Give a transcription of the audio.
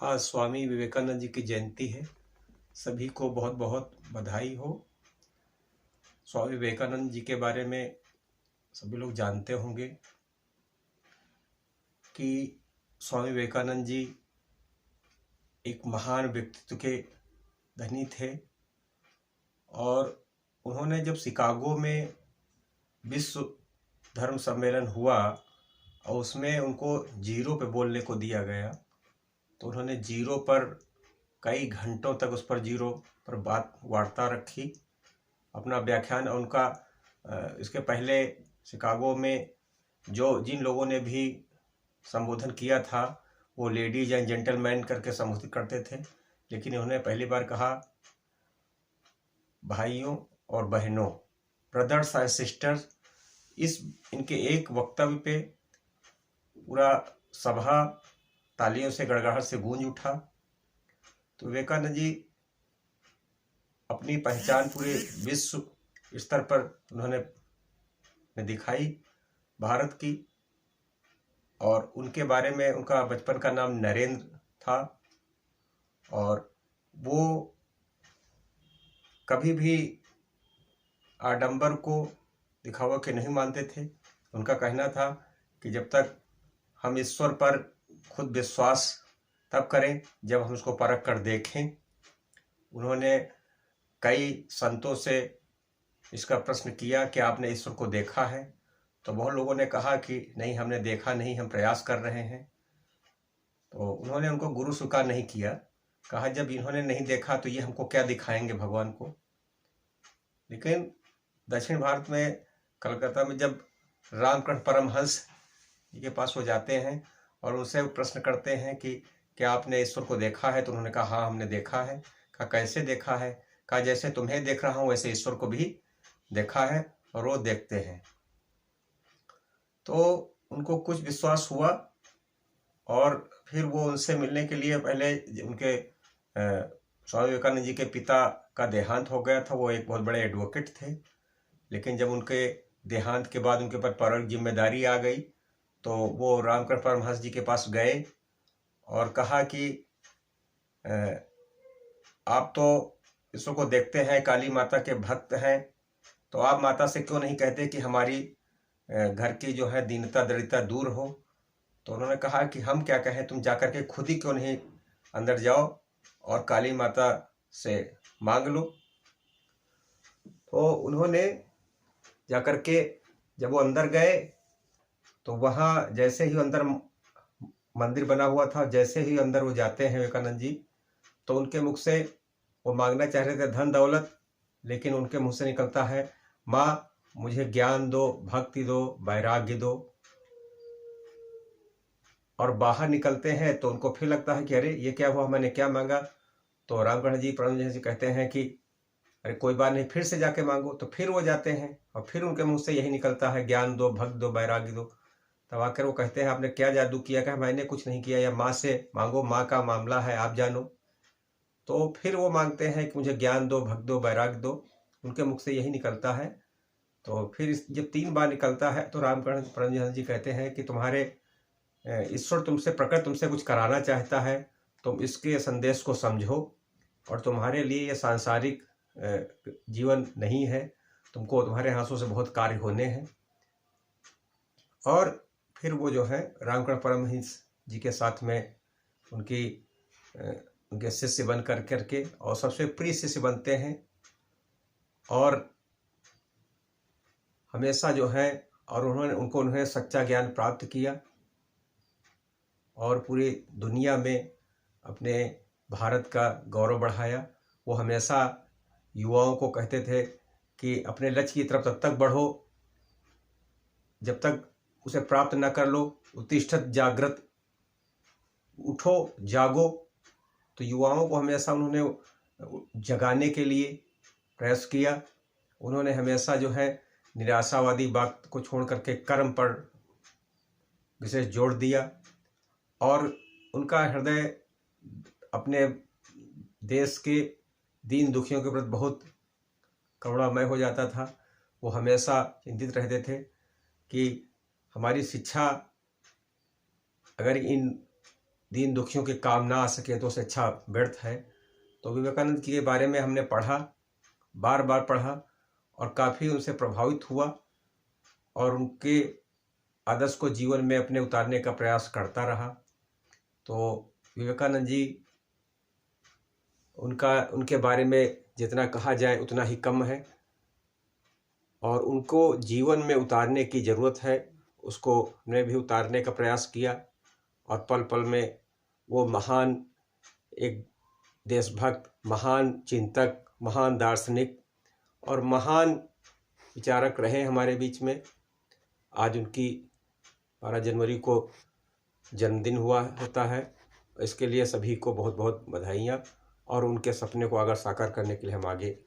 आज स्वामी विवेकानंद जी की जयंती है। सभी को बहुत बहुत बधाई हो। स्वामी विवेकानंद जी के बारे में सभी लोग जानते होंगे कि स्वामी विवेकानंद जी एक महान व्यक्तित्व के धनी थे और उन्होंने जब शिकागो में विश्व धर्म सम्मेलन हुआ और उसमें उनको जीरो पे बोलने को दिया गया, तो उन्होंने जीरो पर कई घंटों तक उस पर जीरो पर वार्ता रखी, अपना व्याख्यान। उनका इसके पहले शिकागो में जिन लोगों ने भी संबोधन किया था वो लेडीज एंड जेंटलमैन करके संबोधित करते थे, लेकिन उन्होंने पहली बार कहा भाइयों और बहनों, ब्रदर्स एंड सिस्टर्स। इनके एक वक्तव्य पे पूरा सभा तालियों से गड़गड़ाहट से गूंज उठा। तो विवेकानंद जी अपनी पहचान पूरे विश्व स्तर पर उन्होंने दिखाई भारत की, और उनके बारे में उनका बचपन का नाम नरेंद्र था और वो कभी भी आडंबर को दिखावा के नहीं मानते थे। उनका कहना था कि जब तक हम ईश्वर पर खुद विश्वास तब करें जब हम उसको परख कर देखें। उन्होंने कई संतों से इसका प्रश्न किया कि आपने ईश्वर को देखा है, तो बहुत लोगों ने कहा कि नहीं, हमने देखा नहीं, हम प्रयास कर रहे हैं। तो उन्होंने उनको गुरु स्वीकार नहीं किया, कहा जब इन्होंने नहीं देखा तो ये हमको क्या दिखाएंगे भगवान को। लेकिन दक्षिण भारत में कलकत्ता में जब रामकृष्ण परमहंस जी के पास वो जाते हैं और उनसे प्रश्न करते हैं कि क्या आपने ईश्वर को देखा है, तो उन्होंने कहा हाँ हमने देखा है। कहा कैसे देखा है? कहा जैसे तुम्हें देख रहा हूँ वैसे ईश्वर को भी देखा है और वो देखते हैं। तो उनको कुछ विश्वास हुआ और फिर वो उनसे मिलने के लिए, पहले उनके स्वामी विवेकानंद जी के पिता का देहांत हो गया था। वो एक बहुत बड़े एडवोकेट थे, लेकिन जब उनके देहांत के बाद उनके ऊपर पर जिम्मेदारी आ गई तो वो रामकृष्ण परमहंस जी के पास गए और कहा कि आप तो ईश्वर को देखते हैं, काली माता के भक्त हैं, तो आप माता से क्यों नहीं कहते कि हमारी घर की जो है दीनता दरिद्रता दूर हो। तो उन्होंने कहा कि हम क्या कहें, तुम जाकर के खुद ही क्यों नहीं अंदर जाओ और काली माता से मांग लो। तो उन्होंने जाकर के जब वो अंदर गए तो वहाँ जैसे ही अंदर मंदिर बना हुआ था, जैसे ही अंदर वो जाते हैं विवेकानंद जी, तो उनके मुख से वो मांगना चाह रहे थे धन दौलत, लेकिन उनके मुंह से निकलता है माँ मुझे ज्ञान दो, भक्ति दो, वैराग्य दो। और बाहर निकलते हैं तो उनको फिर लगता है कि अरे ये क्या हुआ, मैंने क्या मांगा। तो रामकृष्ण जी परमहंस जी कहते हैं कि अरे कोई बात नहीं, फिर से जाके मांगो। तो फिर वो जाते हैं और फिर उनके मुंह से यही निकलता है ज्ञान दो, भक्ति दो, वैराग्य दो। तब आकर वो कहते हैं आपने क्या जादू किया? कहा मैंने कुछ नहीं किया, या माँ से मांगो, माँ का मामला है, आप जानो। तो फिर वो मांगते हैं कि मुझे ज्ञान दो, भक्ति दो, वैराग्य दो। उनके मुख से यही निकलता है। तो फिर जब 3 बार निकलता है तो रामकृष्ण परमहंस जी कहते हैं कि तुम्हारे ईश्वर तुमसे प्रकट, तुमसे कुछ कराना चाहता है, तुम इसके संदेश को समझो और तुम्हारे लिए ये सांसारिक जीवन नहीं है, तुमको तुम्हारे हाथों से बहुत कार्य होने हैं। और फिर वो जो है रामकृष्ण परमहंस जी के साथ में उनके शिष्य बन करके और सबसे प्रिय शिष्य बनते हैं और हमेशा जो है, और उन्होंने सच्चा ज्ञान प्राप्त किया और पूरी दुनिया में अपने भारत का गौरव बढ़ाया। वो हमेशा युवाओं को कहते थे कि अपने लक्ष्य की तरफ तब तक बढ़ो जब तक उसे प्राप्त न कर लो। उत्तिष्ठत जागृत, उठो जागो। तो युवाओं को हमेशा उन्होंने जगाने के लिए प्रयास किया। उन्होंने हमेशा जो है निराशावादी बात को छोड़ करके कर्म पर विशेष जोर दिया और उनका हृदय अपने देश के दीन दुखियों के प्रति बहुत करुणामय हो जाता था। वो हमेशा चिंतित रहते थे कि हमारी शिक्षा अगर इन दीन दुखियों के काम ना आ सके तो उससे अच्छा व्यर्थ है। तो विवेकानंद के बारे में हमने पढ़ा, बार बार पढ़ा और काफ़ी उनसे प्रभावित हुआ और उनके आदर्श को जीवन में अपने उतारने का प्रयास करता रहा। तो विवेकानंद जी, उनके बारे में जितना कहा जाए उतना ही कम है और उनको जीवन में उतारने की ज़रूरत है। उसको मैं भी उतारने का प्रयास किया और पल पल में वो महान एक देशभक्त, महान चिंतक, महान दार्शनिक और महान विचारक रहे हमारे बीच में। आज उनकी 12 जनवरी को जन्मदिन होता है। इसके लिए सभी को बहुत बहुत बधाइयाँ और उनके सपने को अगर साकार करने के लिए हम आगे